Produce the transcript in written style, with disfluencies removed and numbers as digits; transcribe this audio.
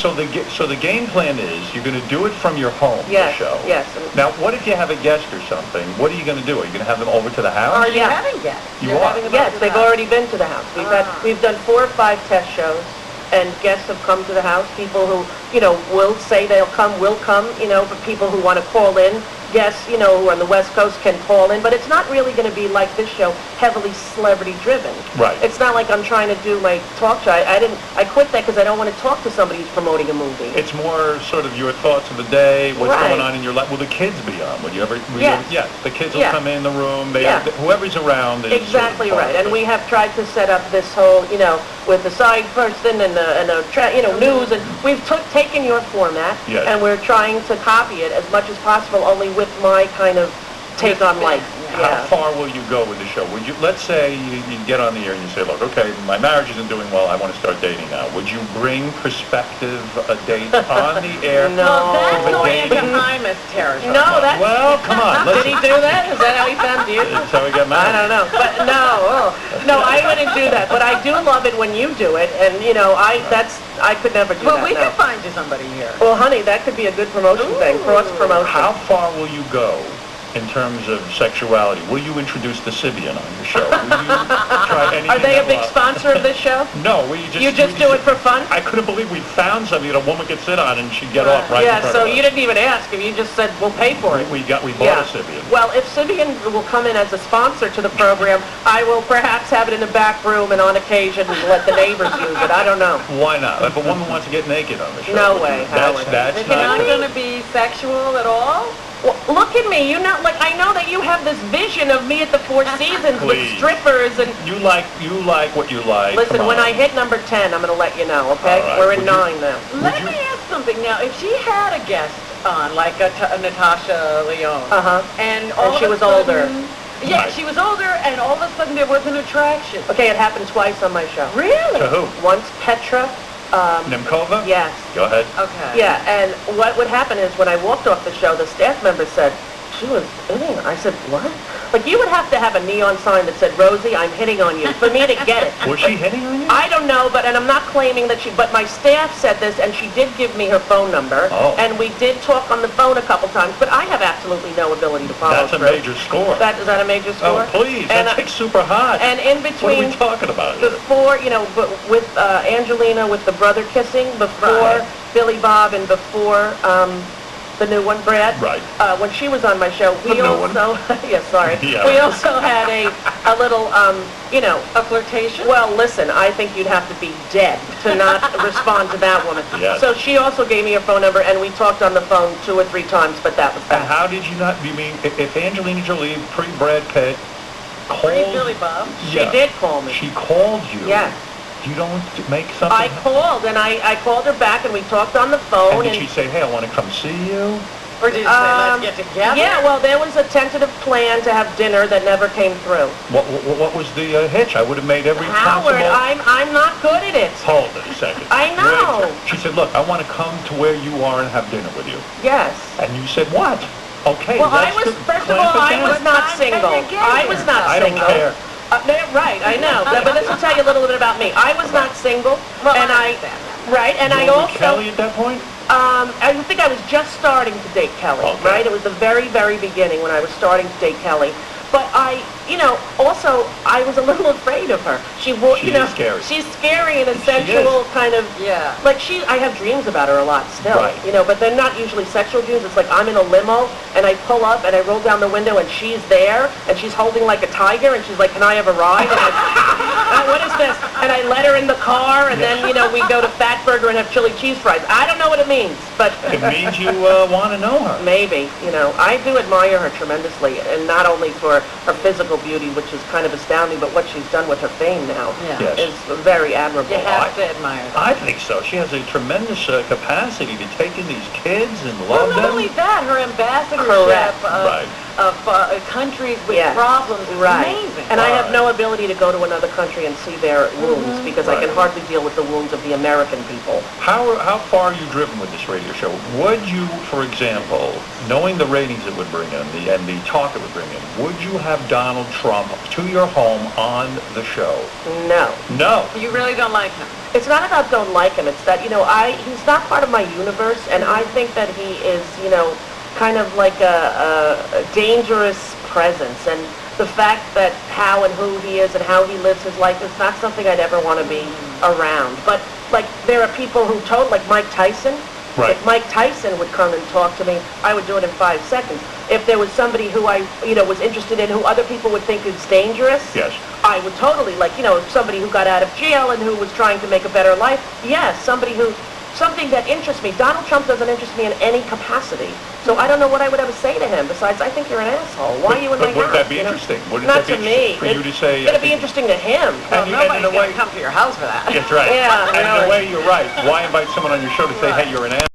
So the game plan is you're going to do it from your home, Yes, the show. yes. Now, what if you have a guest or something? What are you going to do? Are you going to have them over to the house? Are you Yeah. having guests? You You're are? having them Yes, over to they've the house? already been to the house. We've done 4 or 5 test shows, and guests have come to the house. People who, will say they'll come, will come, but people who want to call in, guests, who are on the West Coast can call in, but it's not really going to be like this show, heavily celebrity-driven. Right. It's not like I'm trying to do my talk show. I quit that because I don't want to talk to somebody who's promoting a movie. It's more sort of your thoughts of the day, what's Right. going on in your life. Will the kids be on? Would you ever? Yes. Yes, the kids will Yeah. come in the room. Yeah. Whoever's around is Exactly sort of right. part of And it. we have tried to set up this whole, with the side person and news, and we've taken your format, Yes. and we're trying to copy it as much as possible, only with my kind of take on life. How far will you go with the show? Would you, let's say you get on the air and you say, look, okay, my marriage isn't doing well, I want to start dating now. Would you bring prospective dates on the air? No. Well, that's With going dating? into Hymus territory. No, that's... Well, come on, Did he listen. do that? Is that how he found you? That's how we got I married. don't know, but no, I wouldn't do that. But I do love it when you do it, and I could never do Well, that. we no. could find you somebody here. Well, honey, that could be a good promotion thing, cross promotion. How far will you go in terms of sexuality? Will you introduce the Sibian on your show? Will you try anything? Are they a that big will- sponsor of this show? No, You just do it for fun? I couldn't believe we found something that a woman could sit on and she'd get off right in Yeah, front so of us. you didn't even ask him. You just said, we'll pay for it. We bought Yeah. a Sibian. Well, if Sibian will come in as a sponsor to the program, I will perhaps have it in the back room and on occasion let the neighbors use it. I don't know. Why not? If a woman wants to get naked on the show. No would you- way, Howard. That's Is it not not... going to be sexual at all? Well, look at me. I know that you have this vision of me at the Four Seasons with Please. strippers and... You like what you like. Listen, Come when on. I hit number 10, I'm going to let you know, okay? All right. We're in Would you- 9 now. Let me ask something now. If she had a guest on, like a Natasha Lyonne, Uh-huh. and all And she of a was older. sudden- Yeah, Right. she was older, and all of a sudden there was an attraction. Okay, it happened twice on my show. Really? To who? Once Petra, Nemkova? yes. Go ahead. Okay. Yeah, and what would happen is when I walked off the show, the staff member said, she was hitting her. I said, what? Like, you would have to have a neon sign that said, Rosie, I'm hitting on you, for me to get it. Was she hitting on you? I don't know, and I'm not claiming that but my staff said this, and she did give me her phone number, Oh. and we did talk on the phone a couple times, but I have absolutely no ability to follow That's a through. major score. Is that a major score? Oh, please. And, That's like super hot. and in What are we between, talking about here? before, with Angelina, with the brother kissing, before Right. Billy Bob, and before the new one, Brad. Right. When she was on my show, we The new one. also, yeah, sorry. Yeah. We also had a little, A flirtation? well, listen, I think you'd have to be dead to not respond to that woman. Yes. So she also gave me her phone number, and we talked on the phone 2 or 3 times, but that was And that. how did you not, you mean, if Angelina Jolie, pre-Brad Pitt, Free called... Billy Bob. She Yeah. did call me. She called you? Yes. You don't make something... I called, and I called her back, and we talked on the phone, And did she say, hey, I want to come see you? Or did you say, let's get together? Yeah, well, there was a tentative plan to have dinner that never came through. What was the hitch? I would have made every Howard, possible... I'm not good at it. Hold it a second. I know. Wait. She said, look, I want to come to where you are and have dinner with you. Yes. And you said, what? Okay, Well, let's first of all, I was not single. I was not I don't single. care. Right, I know. But this will tell you a little bit about me. I was not single, Well, and I understand that. right, and I You were with also, Kelly at that point? I think I was just starting to date Kelly, Okay. right? It was the very, very beginning when I was starting to date Kelly. But also, I was a little afraid of her. She is scary. She's scary in a She sensual kind of, Yeah. like I have dreams about her a lot still, Right. but they're not usually sexual dreams. It's like I'm in a limo and I pull up and I roll down the window and she's there and she's holding like a tiger and she's like, can I have a ride? And what is this? And I let her in the car and then, we go to Fatburger and have chili cheese fries. I don't know what it means, but It means you want to know her. maybe, I do admire her tremendously, and not only for her physical beauty, which is kind of astounding, but what she's done with her fame now Yeah. Yes. is very admirable. You have to admire that. I think so. She has a tremendous capacity to take in these kids and Well, love not them. only that, her ambassadorship Correct. of, Right. countries with Yes. problems is Right. amazing. And I have no ability to go to another country and see their wounds because I can Right. hardly deal with the wounds of the American people. How far are you driven with this radio show? Would you, for example, knowing the ratings it would bring in and the talk it would bring in, would you have Donald Trump to your home on the show? No. No. You really don't like him. It's not about don't like him. It's that, he's not part of my universe, and I think that he is, kind of like a dangerous presence. And the fact that how and who he is and how he lives his life is not something I'd ever want to be around. But, like, there are people who like Mike Tyson. Right. If Mike Tyson would come and talk to me, I would do it in 5 seconds. If there was somebody who I, was interested in, who other people would think is dangerous, Yes. I would totally, somebody who got out of jail and who was trying to make a better life. Yes, something that interests me. Donald Trump doesn't interest me in any capacity. So I don't know what I would ever say to him besides, I think you're an asshole. Why are you in my But house? wouldn't that be interesting? Wouldn't Not that to be me. interesting for you to say? It's going to be interesting to him. Well, And nobody's in a going way- to come to your house for that. That's right. Yeah, And in a really. way, you're right. Why invite someone on your show to say, Right. hey, you're an asshole?